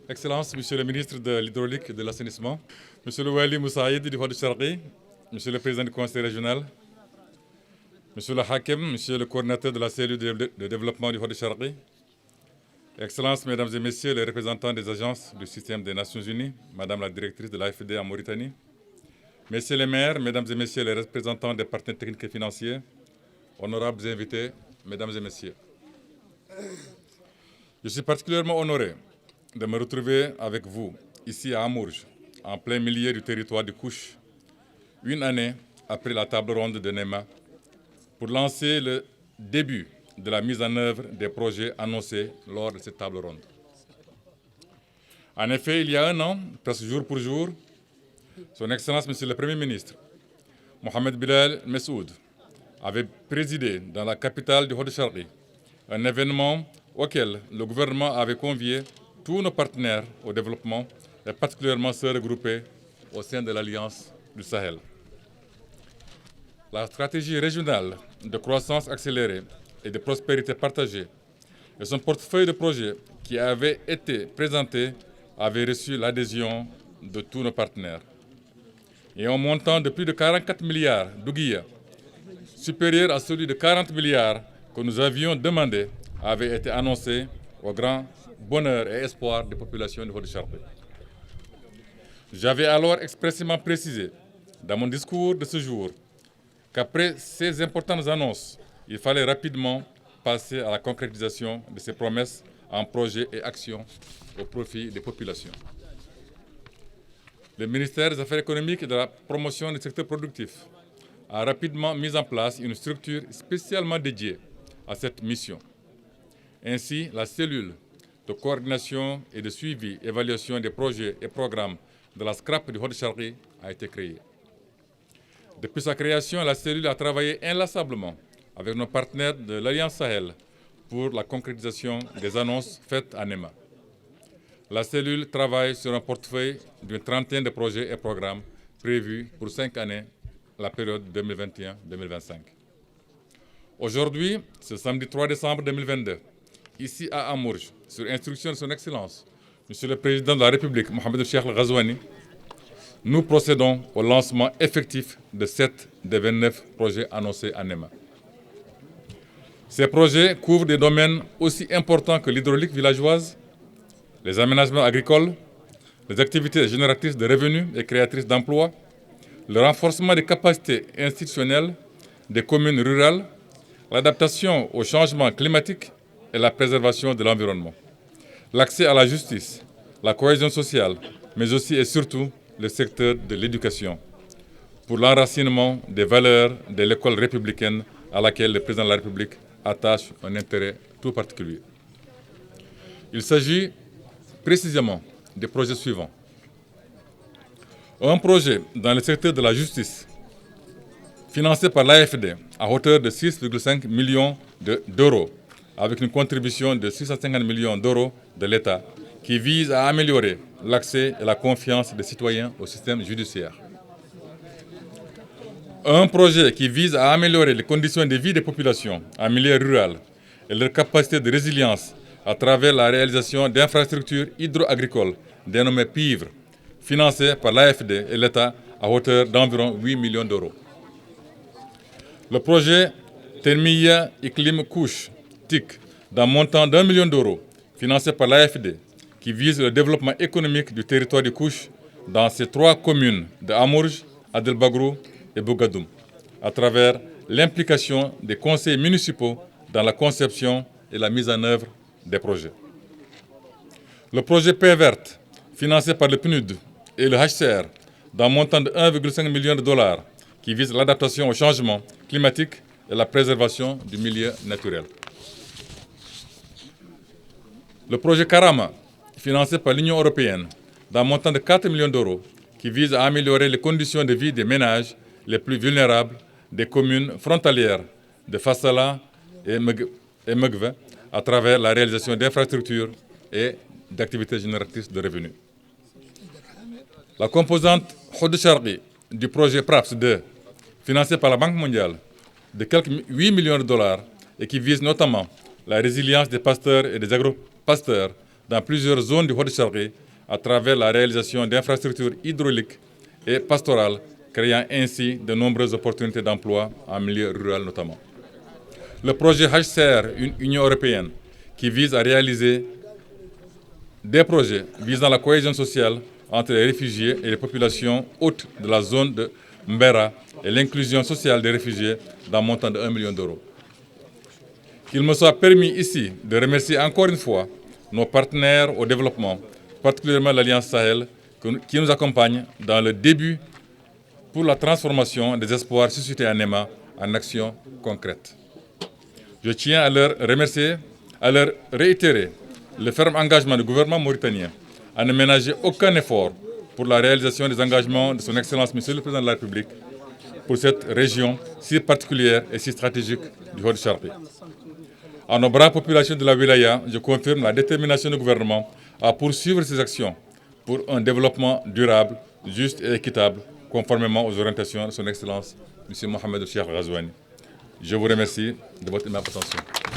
Excellences, Monsieur le ministre de l'Hydraulique et de l'Assainissement, Monsieur le Wali Moussaïd du Wadi Sharqi, Monsieur le président du Conseil régional, Monsieur le Hakim, Monsieur le coordinateur de la cellule de développement du Wadi Sharqi, Excellences, Mesdames et Messieurs les représentants des agences du système des Nations Unies, Madame la directrice de l'AFD en Mauritanie, Messieurs les maires, Mesdames et Messieurs les représentants des partenaires techniques et financiers, honorables invités, Mesdames et Messieurs. Je suis particulièrement honoré de me retrouver avec vous ici à Amourj, en plein milieu du territoire de Kouch, une année après la table ronde de Nema, pour lancer le début de la mise en œuvre des projets annoncés lors de cette table ronde. En effet, il y a un an, presque jour pour jour, Son Excellence Monsieur le Premier ministre, Mohamed Bilal Messoud, avait présidé dans la capitale du Wadi Sharqi un événement auquel le gouvernement avait convié tous nos partenaires au développement, et particulièrement ceux regroupés au sein de l'Alliance du Sahel. La stratégie régionale de croissance accélérée et de prospérité partagée et son portefeuille de projets qui avait été présenté avait reçu l'adhésion de tous nos partenaires. Et un montant de plus de 44 milliards d'ouguiya, supérieur à celui de 40 milliards que nous avions demandé, avait été annoncé au grand bonheur et espoir des populations du Wadi Sharqi. J'avais alors expressément précisé dans mon discours de ce jour qu'après ces importantes annonces, il fallait rapidement passer à la concrétisation de ces promesses en projets et actions au profit des populations. Le ministère des Affaires économiques et de la promotion du secteur productif a rapidement mis en place une structure spécialement dédiée à cette mission. Ainsi, la cellule de coordination et de suivi, évaluation des projets et programmes de la SCRAP du Wadi Sharqi a été créée. Depuis sa création, la cellule a travaillé inlassablement avec nos partenaires de l'Alliance Sahel pour la concrétisation des annonces faites à Nema. La cellule travaille sur un portefeuille d'une trentaine de projets et programmes prévus pour 5 années, la période 2021-2025. Aujourd'hui, ce samedi 3 décembre 2022, ici à Amourj, sur instruction de son Excellence, Monsieur le Président de la République, Mohamed Cheikh Al-Ghazouani, nous procédons au lancement effectif de 7 des 29 projets annoncés à Nema. Ces projets couvrent des domaines aussi importants que l'hydraulique villageoise, les aménagements agricoles, les activités génératrices de revenus et créatrices d'emplois, le renforcement des capacités institutionnelles des communes rurales, l'adaptation au changement climatique et la préservation de l'environnement, l'accès à la justice, la cohésion sociale, mais aussi et surtout le secteur de l'éducation, pour l'enracinement des valeurs de l'école républicaine à laquelle le président de la République attache un intérêt tout particulier. Il s'agit précisément des projets suivants. Un projet dans le secteur de la justice, financé par l'AFD à hauteur de 6,5 millions d'euros, avec une contribution de 650 millions d'euros de l'État, qui vise à améliorer l'accès et la confiance des citoyens au système judiciaire. Un projet qui vise à améliorer les conditions de vie des populations en milieu rural et leur capacité de résilience à travers la réalisation d'infrastructures hydro-agricoles dénommées PIVRE, financées par l'AFD et l'État à hauteur d'environ 8 millions d'euros. Le projet Termiya Iklim Kouch, TIC, d'un montant d'1 million d'euros, financé par l'AFD, qui vise le développement économique du territoire de Kouch dans ces 3 communes de Amourj, Adelbagrou et Bougadoum, à travers l'implication des conseils municipaux dans la conception et la mise en œuvre des projets. Le projet PVERT, financé par le PNUD et le HCR, d'un montant de 1,5 million de dollars, qui vise l'adaptation au changement climatique et la préservation du milieu naturel. Le projet Karama, financé par l'Union européenne, d'un montant de 4 millions d'euros, qui vise à améliorer les conditions de vie des ménages les plus vulnérables des communes frontalières de Fassala et Megve, à travers la réalisation d'infrastructures et d'activités génératrices de revenus. La composante Wadi Sharqi du projet PRAPS 2, financé par la Banque mondiale, de quelques 8 millions de dollars et qui vise notamment la résilience des pasteurs et des agro-pasteurs dans plusieurs zones du Haut-Chargé à travers la réalisation d'infrastructures hydrauliques et pastorales, créant ainsi de nombreuses opportunités d'emploi en milieu rural notamment. Le projet HCR, une Union européenne, qui vise à réaliser des projets visant la cohésion sociale entre les réfugiés et les populations hautes de la zone de Mbera et l'inclusion sociale des réfugiés d'un montant de 1 million d'euros. Qu'il me soit permis ici de remercier encore une fois nos partenaires au développement, particulièrement l'Alliance Sahel, qui nous accompagne dans le début pour la transformation des espoirs suscités à Néma en actions concrètes. Je tiens à leur remercier, à leur réitérer le ferme engagement du gouvernement mauritanien à ne ménager aucun effort pour la réalisation des engagements de son Excellence Monsieur le Président de la République pour cette région si particulière et si stratégique du Haut-Chargé. À nos braves populations de la Wilaya, je confirme la détermination du gouvernement à poursuivre ses actions pour un développement durable, juste et équitable, conformément aux orientations de son Excellence M. Mohamed Cheikh Ghazouani. Je vous remercie de votre attention.